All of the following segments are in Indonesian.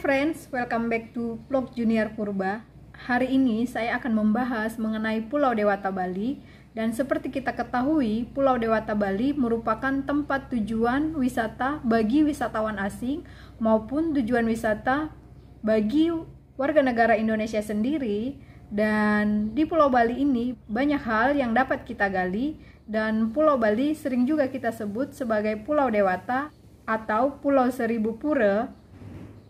friends, welcome back to vlog Junior Purba. Hari ini saya akan membahas mengenai Pulau Dewata Bali. Dan seperti kita ketahui, Pulau Dewata Bali merupakan tempat tujuan wisata bagi wisatawan asing maupun tujuan wisata bagi warga negara Indonesia sendiri. Dan di Pulau Bali ini banyak hal yang dapat kita gali, dan Pulau Bali sering juga kita sebut sebagai Pulau Dewata atau Pulau Seribu Pura.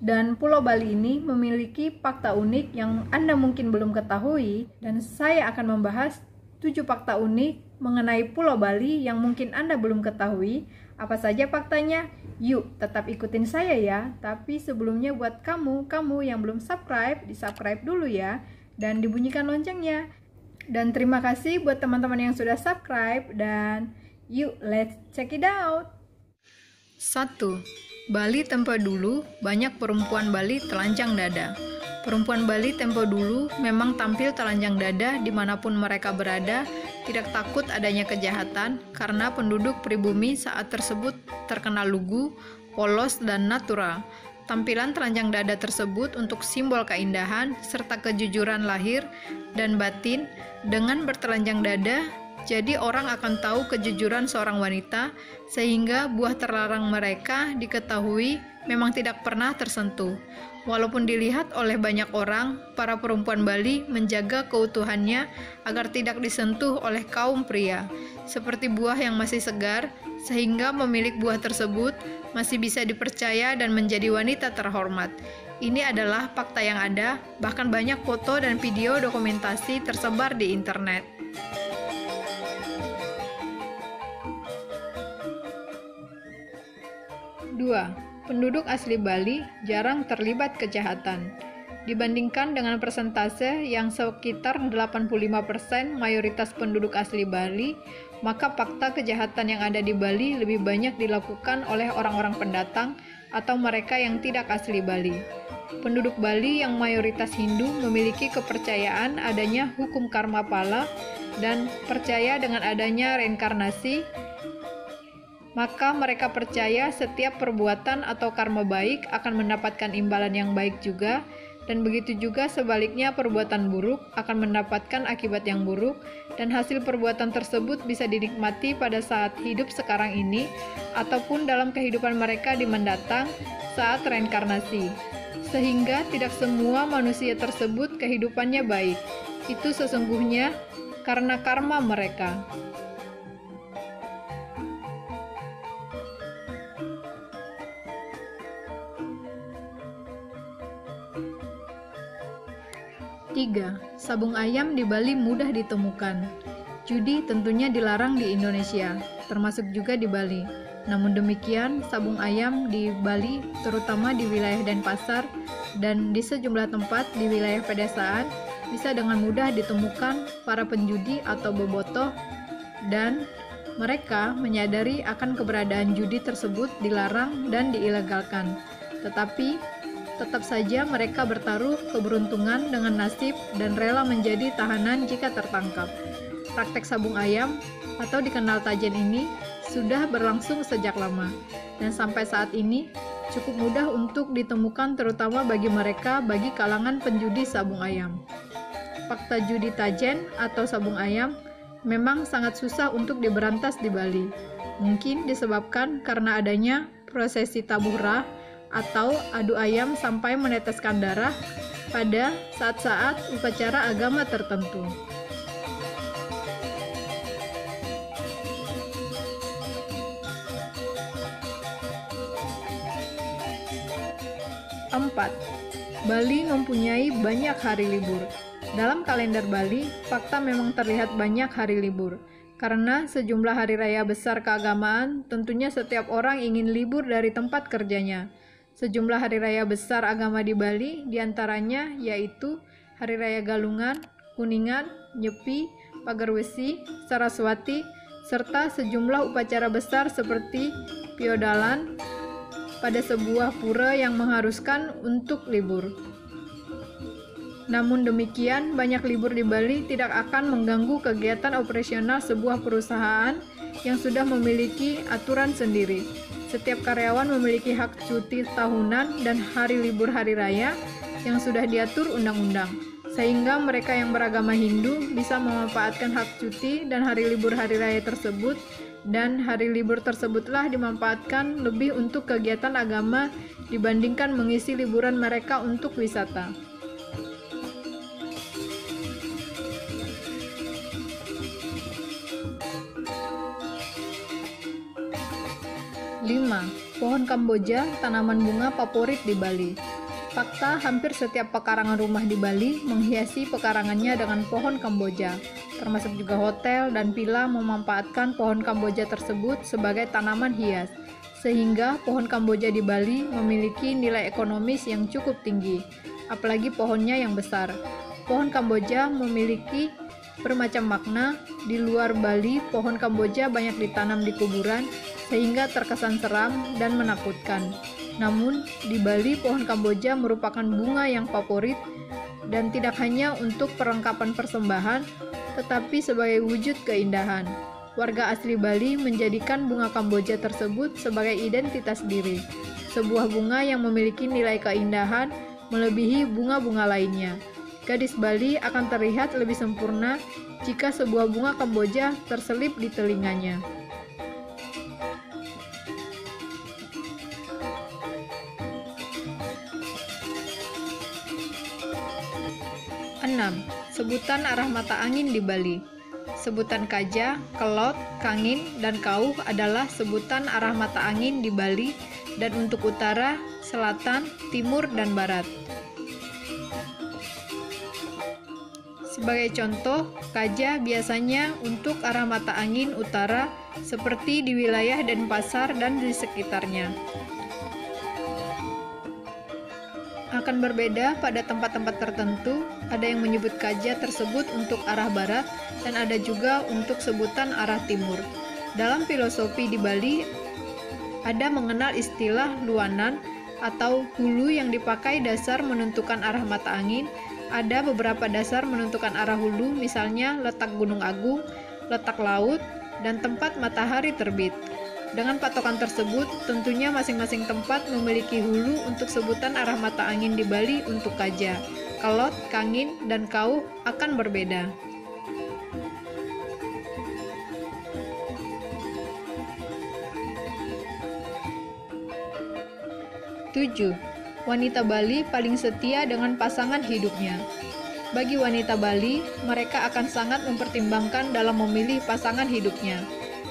Dan Pulau Bali ini memiliki fakta unik yang Anda mungkin belum ketahui, dan saya akan membahas 7 fakta unik mengenai Pulau Bali yang mungkin Anda belum ketahui. Apa saja faktanya? Yuk, tetap ikutin saya ya. Tapi sebelumnya buat kamu yang belum subscribe, di-subscribe dulu ya, dan dibunyikan loncengnya. Dan terima kasih buat teman-teman yang sudah subscribe, dan yuk, let's check it out. 1. Bali tempo dulu, banyak perempuan Bali telanjang dada. Perempuan Bali tempo dulu memang tampil telanjang dada dimanapun mereka berada, tidak takut adanya kejahatan, karena penduduk pribumi saat tersebut terkenal lugu, polos, dan natural. Tampilan telanjang dada tersebut untuk simbol keindahan, serta kejujuran lahir dan batin. Dengan bertelanjang dada, jadi orang akan tahu kejujuran seorang wanita, sehingga buah terlarang mereka diketahui memang tidak pernah tersentuh. Walaupun dilihat oleh banyak orang, para perempuan Bali menjaga keutuhannya agar tidak disentuh oleh kaum pria. Seperti buah yang masih segar, sehingga pemilik buah tersebut masih bisa dipercaya dan menjadi wanita terhormat. Ini adalah fakta yang ada, bahkan banyak foto dan video dokumentasi tersebar di internet. 2. Penduduk asli Bali jarang terlibat kejahatan. Dibandingkan dengan persentase yang sekitar 85% mayoritas penduduk asli Bali, maka fakta kejahatan yang ada di Bali lebih banyak dilakukan oleh orang-orang pendatang atau mereka yang tidak asli Bali. Penduduk Bali yang mayoritas Hindu memiliki kepercayaan adanya hukum karma pala dan percaya dengan adanya reinkarnasi. Maka mereka percaya setiap perbuatan atau karma baik akan mendapatkan imbalan yang baik juga, dan begitu juga sebaliknya perbuatan buruk akan mendapatkan akibat yang buruk, dan hasil perbuatan tersebut bisa dinikmati pada saat hidup sekarang ini, ataupun dalam kehidupan mereka di mendatang saat reinkarnasi. Sehingga tidak semua manusia tersebut kehidupannya baik. Itu sesungguhnya karena karma mereka. 3. Sabung ayam di Bali mudah ditemukan. Judi tentunya dilarang di Indonesia, termasuk juga di Bali. Namun demikian, sabung ayam di Bali, terutama di wilayah Denpasar dan di sejumlah tempat di wilayah pedesaan, bisa dengan mudah ditemukan para penjudi atau bobotoh, dan mereka menyadari akan keberadaan judi tersebut dilarang dan diilegalkan. Tetapi tetap saja mereka bertaruh keberuntungan dengan nasib dan rela menjadi tahanan jika tertangkap. Praktek sabung ayam atau dikenal tajen ini sudah berlangsung sejak lama, dan sampai saat ini cukup mudah untuk ditemukan, terutama bagi kalangan penjudi sabung ayam. Fakta judi tajen atau sabung ayam memang sangat susah untuk diberantas di Bali. Mungkin disebabkan karena adanya prosesi tabuhrah atau adu ayam sampai meneteskan darah pada saat-saat upacara agama tertentu. 4. Bali mempunyai banyak hari libur. Dalam kalender Bali, fakta memang terlihat banyak hari libur. Karena sejumlah hari raya besar keagamaan, tentunya setiap orang ingin libur dari tempat kerjanya. Sejumlah hari raya besar agama di Bali diantaranya yaitu Hari Raya Galungan, Kuningan, Nyepi, Pagarwesi, Saraswati, serta sejumlah upacara besar seperti Piodalan pada sebuah pura yang mengharuskan untuk libur. Namun demikian, banyak libur di Bali tidak akan mengganggu kegiatan operasional sebuah perusahaan yang sudah memiliki aturan sendiri. Setiap karyawan memiliki hak cuti tahunan dan hari libur hari raya yang sudah diatur undang-undang, sehingga mereka yang beragama Hindu bisa memanfaatkan hak cuti dan hari libur hari raya tersebut, dan hari libur tersebutlah dimanfaatkan lebih untuk kegiatan agama dibandingkan mengisi liburan mereka untuk wisata. 5. Pohon Kamboja, tanaman bunga favorit di Bali. Fakta, hampir setiap pekarangan rumah di Bali menghiasi pekarangannya dengan pohon Kamboja. Termasuk juga hotel dan villa memanfaatkan pohon Kamboja tersebut sebagai tanaman hias. Sehingga pohon Kamboja di Bali memiliki nilai ekonomis yang cukup tinggi, apalagi pohonnya yang besar. Pohon Kamboja memiliki bermacam makna. Di luar Bali, pohon Kamboja banyak ditanam di kuburan sehingga terkesan seram dan menakutkan. Namun, di Bali pohon Kamboja merupakan bunga yang favorit dan tidak hanya untuk perlengkapan persembahan, tetapi sebagai wujud keindahan. Warga asli Bali menjadikan bunga Kamboja tersebut sebagai identitas diri, sebuah bunga yang memiliki nilai keindahan melebihi bunga-bunga lainnya. Gadis Bali akan terlihat lebih sempurna jika sebuah bunga Kamboja terselip di telinganya. 6. Sebutan arah mata angin di Bali. Sebutan Kaja, Kelot, Kangin, dan Kauh adalah sebutan arah mata angin di Bali dan untuk utara, selatan, timur, dan barat. Sebagai contoh, Kaja biasanya untuk arah mata angin utara seperti di wilayah Denpasar dan di sekitarnya. Akan berbeda pada tempat-tempat tertentu, ada yang menyebut Kaja tersebut untuk arah barat dan ada juga untuk sebutan arah timur. Dalam filosofi di Bali, ada mengenal istilah luanan atau hulu yang dipakai dasar menentukan arah mata angin. Ada beberapa dasar menentukan arah hulu, misalnya letak Gunung Agung, letak laut, dan tempat matahari terbit. Dengan patokan tersebut, tentunya masing-masing tempat memiliki hulu untuk sebutan arah mata angin di Bali untuk Kaja. Kelot, Kangin, dan Kauh akan berbeda. Tujuh. Wanita Bali paling setia dengan pasangan hidupnya. Bagi wanita Bali, mereka akan sangat mempertimbangkan dalam memilih pasangan hidupnya,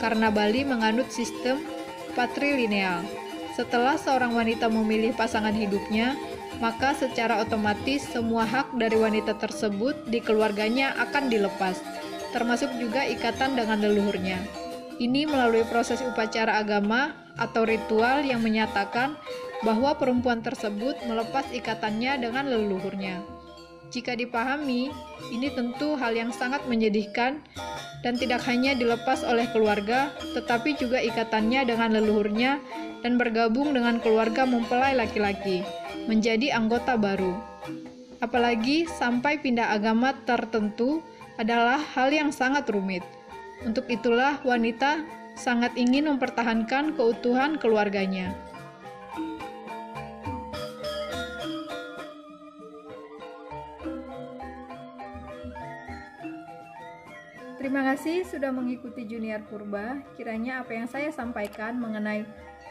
karena Bali menganut sistem patrilineal. Setelah seorang wanita memilih pasangan hidupnya, maka secara otomatis semua hak dari wanita tersebut di keluarganya akan dilepas, termasuk juga ikatan dengan leluhurnya. Ini melalui proses upacara agama atau ritual yang menyatakan bahwa perempuan tersebut melepas ikatannya dengan leluhurnya. Jika dipahami, ini tentu hal yang sangat menyedihkan dan tidak hanya dilepas oleh keluarga, tetapi juga ikatannya dengan leluhurnya dan bergabung dengan keluarga mempelai laki-laki, menjadi anggota baru. Apalagi sampai pindah agama tertentu adalah hal yang sangat rumit. Untuk itulah wanita sangat ingin mempertahankan keutuhan keluarganya. Terima kasih sudah mengikuti Junior Purba. Kiranya apa yang saya sampaikan mengenai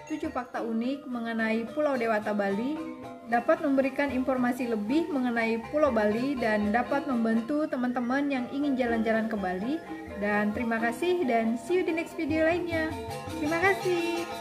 7 fakta unik mengenai Pulau Dewata Bali dapat memberikan informasi lebih mengenai Pulau Bali dan dapat membantu teman-teman yang ingin jalan-jalan ke Bali. Dan terima kasih dan see you di next video lainnya. Terima kasih.